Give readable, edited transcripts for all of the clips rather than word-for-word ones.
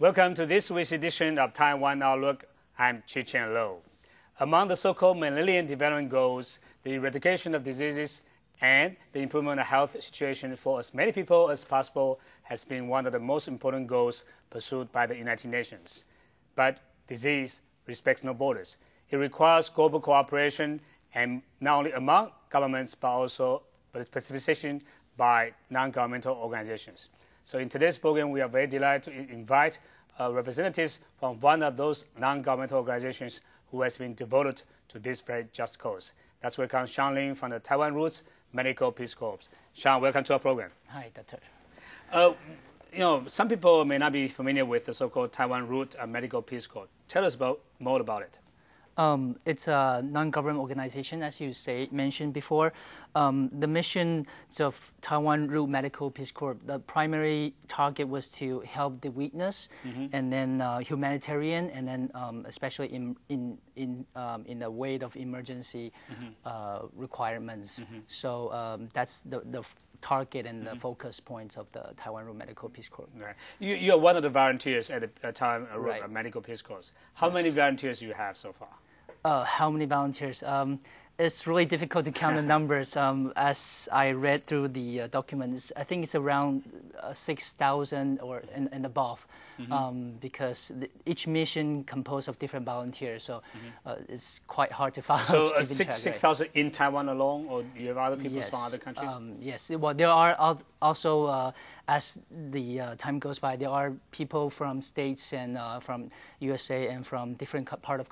Welcome to this week's edition of Taiwan Outlook. I'm Chi-Chen Lo. Among the so-called Millennium Development Goals, the eradication of diseases and the improvement of health situation for as many people as possible has been one of the most important goals pursued by the United Nations. But disease respects no borders. It requires global cooperation, and not only among governments, but also participation by non-governmental organizations. So in today's program, we are very delighted to invite representatives from one of those non-governmental organizations who has been devoted to this very just cause. Let's welcome Sean Lin from the Taiwanroot Medical Peace Corps. Sean, welcome to our program. Hi, Doctor. Some people may not be familiar with the so-called Taiwanroot Medical Peace Corps. Tell us more about it. It's a non-government organization, as you mentioned before. The mission of Taiwanroot Medical Peace Corps, the primary target was to help the weakness, and then humanitarian, and then especially in the way of emergency requirements. So that's the target and the focus points of the Taiwanroot Medical Peace Corps. Right. You're one of the volunteers at the Taiwanroot Medical Peace Corps. How many volunteers do you have so far? How many volunteers? It's really difficult to count the numbers. As I read through the documents, I think it's around 6,000 or and above, because each mission composed of different volunteers. So it's quite hard to follow. So 6,000 in Taiwan alone, or do you have other people from other countries? Yes. Well, there are also, as the time goes by, there are people from states and from USA and from different part of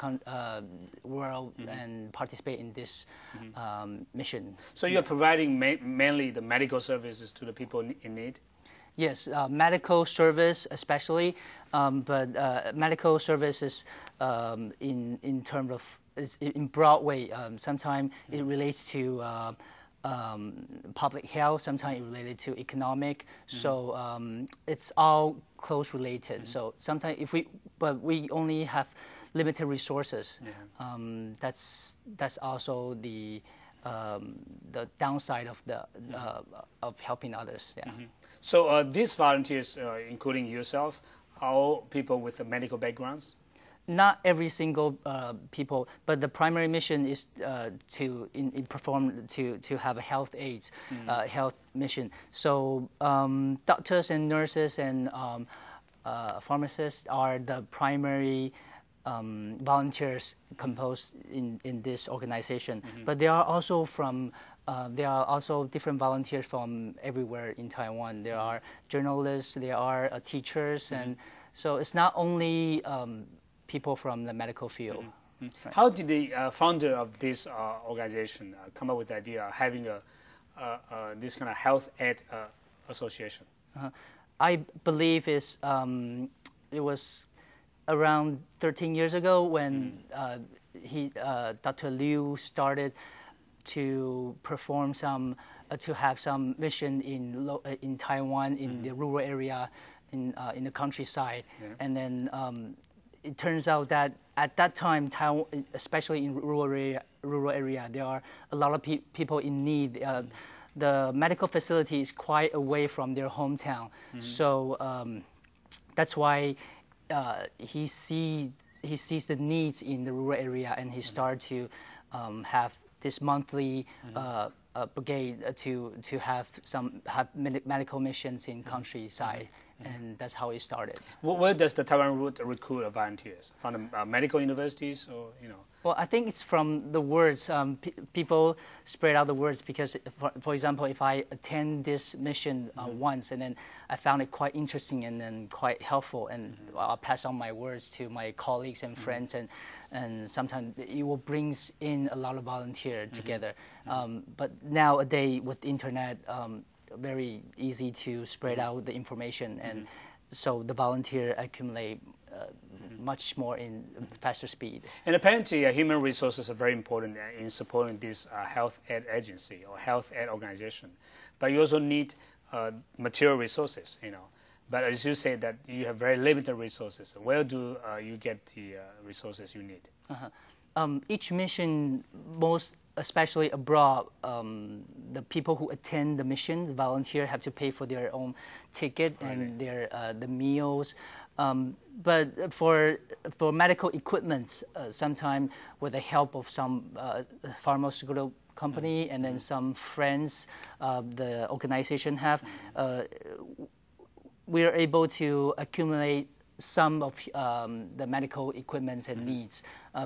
world and participate in this mission. So you're providing mainly the medical services to the people in need? Yes, medical service especially, but medical services in terms of in broad way. Sometimes it relates to public health. Sometimes it related to economic. So it's all close related. So sometimes but we only have limited resources. That's also the downside of helping others. Yeah. So these volunteers, including yourself, are all people with medical backgrounds? Not every single people, but the primary mission is to have a health aids, health mission. So doctors and nurses and pharmacists are the primary volunteers composed in this organization. But there are also different volunteers from everywhere in Taiwan. There are journalists, there are teachers, and so it's not only people from the medical field. Right. How did the founder of this organization come up with the idea of having this kind of health aid association? I believe it was around 13 years ago when Dr. Liu started to perform to have some mission in Taiwan, in the rural area, in the countryside, and then it turns out that at that time, Taiwan, especially in rural area, there are a lot of people in need. The medical facility is quite away from their hometown, so that's why he sees the needs in the rural area, and he started to have this monthly brigade to have medical missions in countryside, and that's how it started. Where does the Taiwanroot recruit volunteers? From the medical universities, or Well, I think it's from the words. People spread out the words because, for example, if I attend this mission once and then I found it quite interesting and then quite helpful, and I'll pass on my words to my colleagues and friends, and sometimes it will bring in a lot of volunteers together. But nowadays with the internet, very easy to spread out the information, and so the volunteer accumulate much more in faster speed. And apparently, human resources are very important in supporting this health aid agency or health aid organization. But you also need material resources, But as you say that you have very limited resources, where do you get the resources you need? Each mission, especially abroad, the people who attend the mission, the volunteer, have to pay for their own ticket and the meals. But for medical equipment, sometimes with the help of some pharmaceutical company and then some friends the organization have, we are able to accumulate some of the medical equipment and needs.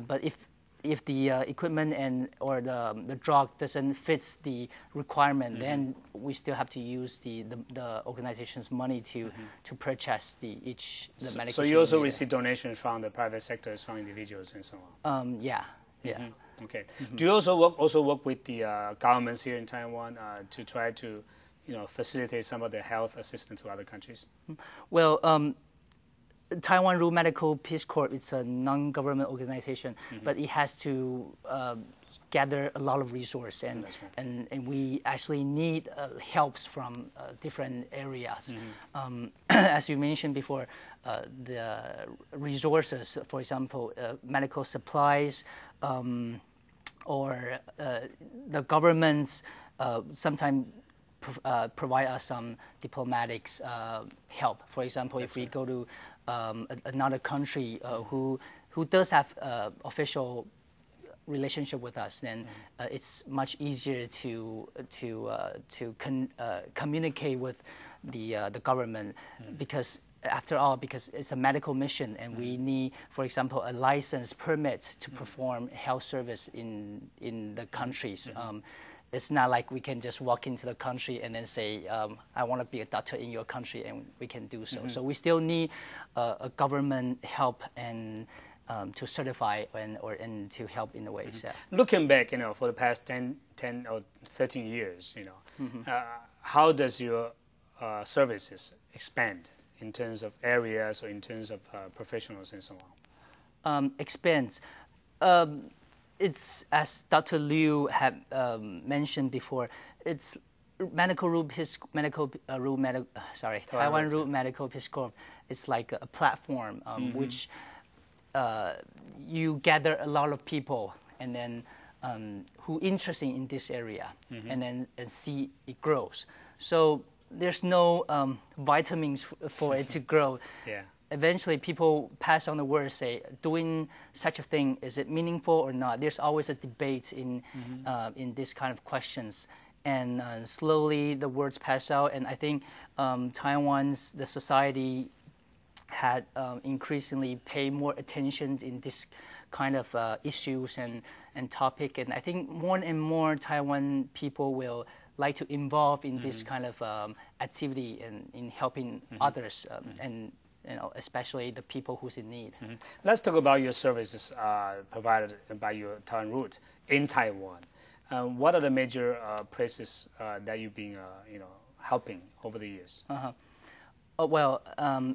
But if the equipment or the drug doesn't fit the requirement, then we still have to use the organization's money to purchase the medication. So you also receive donations from the private sectors, from individuals, and so on. Yeah. Okay. Do you also work with the governments here in Taiwan to try to, facilitate some of the health assistance to other countries? Well, Taiwanroot Medical Peace Corps, it's a non-government organization, but it has to gather a lot of resources, and we actually need helps from different areas. As you mentioned before, the resources, for example, medical supplies, or the governments sometimes provide us some diplomatic help. For example, if we go to another country who does have official relationship with us, then it's much easier to communicate with the government, because after all, because it's a medical mission and we need, for example, a license permit to perform health service in the countries. It's not like we can just walk into the country and then say, I want to be a doctor in your country, and we can do so. So we still need a government help and to certify and to help in the ways. Yeah. Looking back, for the past 10 or 13 years, how does your services expand in terms of areas or in terms of professionals and so on? Expands. It's, as Dr. Liu had mentioned before, it's Taiwanroot Medical Peace Corps. It's like a platform which you gather a lot of people and then who interested in this area, and then see it grows. So there's no vitamins for it to grow. Yeah. Eventually, people pass on the word, say, doing such a thing, is it meaningful or not? There's always a debate in this kind of questions. And slowly the words pass out, and I think the society had increasingly paid more attention in this kind of issues and topic. And I think more and more Taiwan people will like to involve in this kind of activity and in helping others, and especially the people who's in need. Let's talk about your services provided by your Taiwanroot in Taiwan. What are the major places that you've been, helping over the years? Well,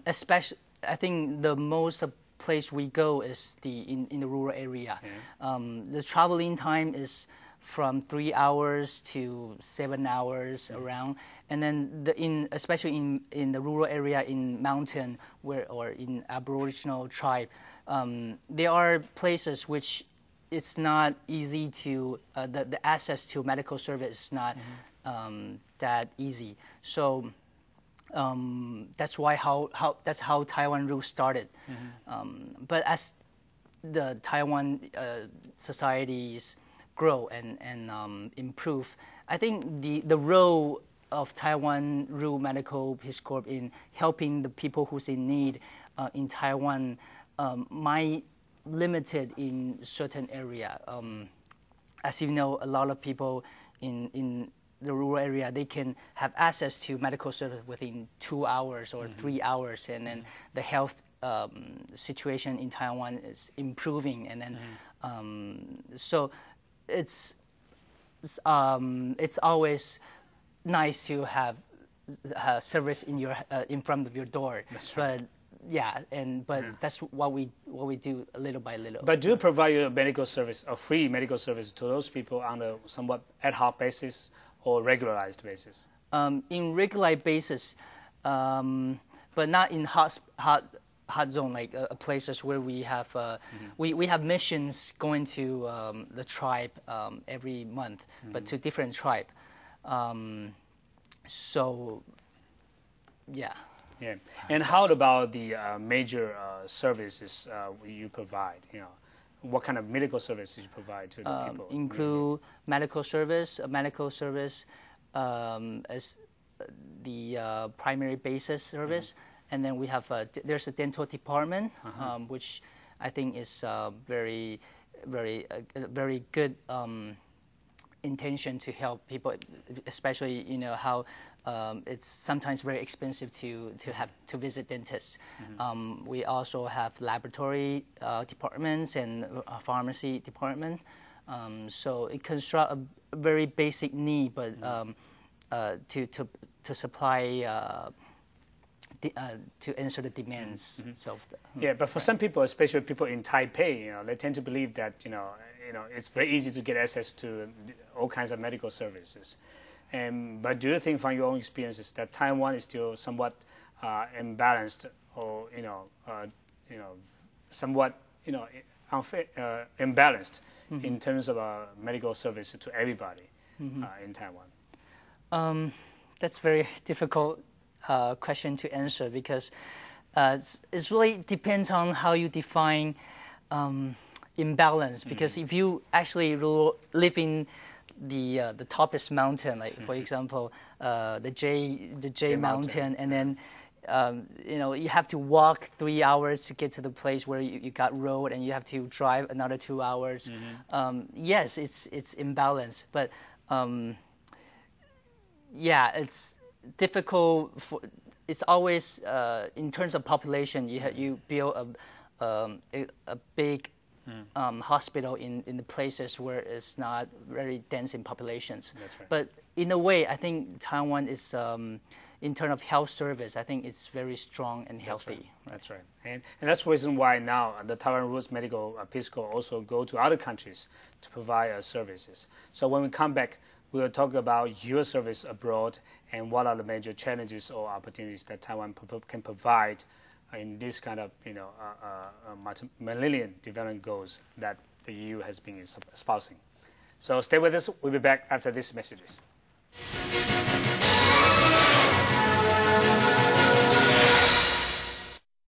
especially, I think the most place we go is in the rural area. The traveling time is from 3 hours to 7 hours around, and then especially in the rural area, in mountain or in Aboriginal tribe, there are places which it's not easy to the access to medical service is not that easy. So that's how Taiwanroot started. But as the Taiwan societies grow and improve, I think the role of Taiwanroot Medical Peace Corps in helping the people who's in need in Taiwan might limited in certain area. As you know, a lot of people in the rural area, they can have access to medical service within 2 hours or 3 hours, and then the health situation in Taiwan is improving, and then so it's always nice to have service in front of your door. That's right. But that's what we do little by little. But do you provide your medical service, a free medical service, to those people on a somewhat ad hoc basis or regularized basis? In regular basis, but not in hot zone, like places where we have we have missions going to the tribe every month, but to different tribe. So, yeah. Yeah. And how about the major services you provide? You know, what kind of medical services you provide to the people? Include medical service as the primary basis service, and then we have there's a dental department, which I think is very good intention to help people, especially how it's sometimes very expensive to visit dentists. We also have laboratory departments and pharmacy department. So it constructs a very basic need, but to supply to answer the demands. So yeah, but for some people, especially people in Taipei, they tend to believe that it's very easy to get access to all kinds of medical services. But do you think, from your own experiences, that Taiwan is still somewhat imbalanced, or somewhat unfair, imbalanced in terms of medical services to everybody in Taiwan? That's very difficult question to answer, because it really depends on how you define imbalance. Because if you actually live in the topest mountain, like for example the J Mountain, and then you have to walk 3 hours to get to the place where you got road, and you have to drive another 2 hours. Yes, it's imbalanced, but yeah, it's difficult. It's always in terms of population, you build a big hospital in the places where it's not very dense in populations. That's right. But in a way, I think Taiwan is, in terms of health service, I think it's very strong and healthy. That's right. And that's the reason why now the Taiwanroot Medical Peace Corps also go to other countries to provide services. So when we come back, we will talk about your service abroad and what are the major challenges or opportunities that Taiwan can provide in this kind of multi-millennium development goals that the EU has been espousing. So stay with us. We'll be back after these messages.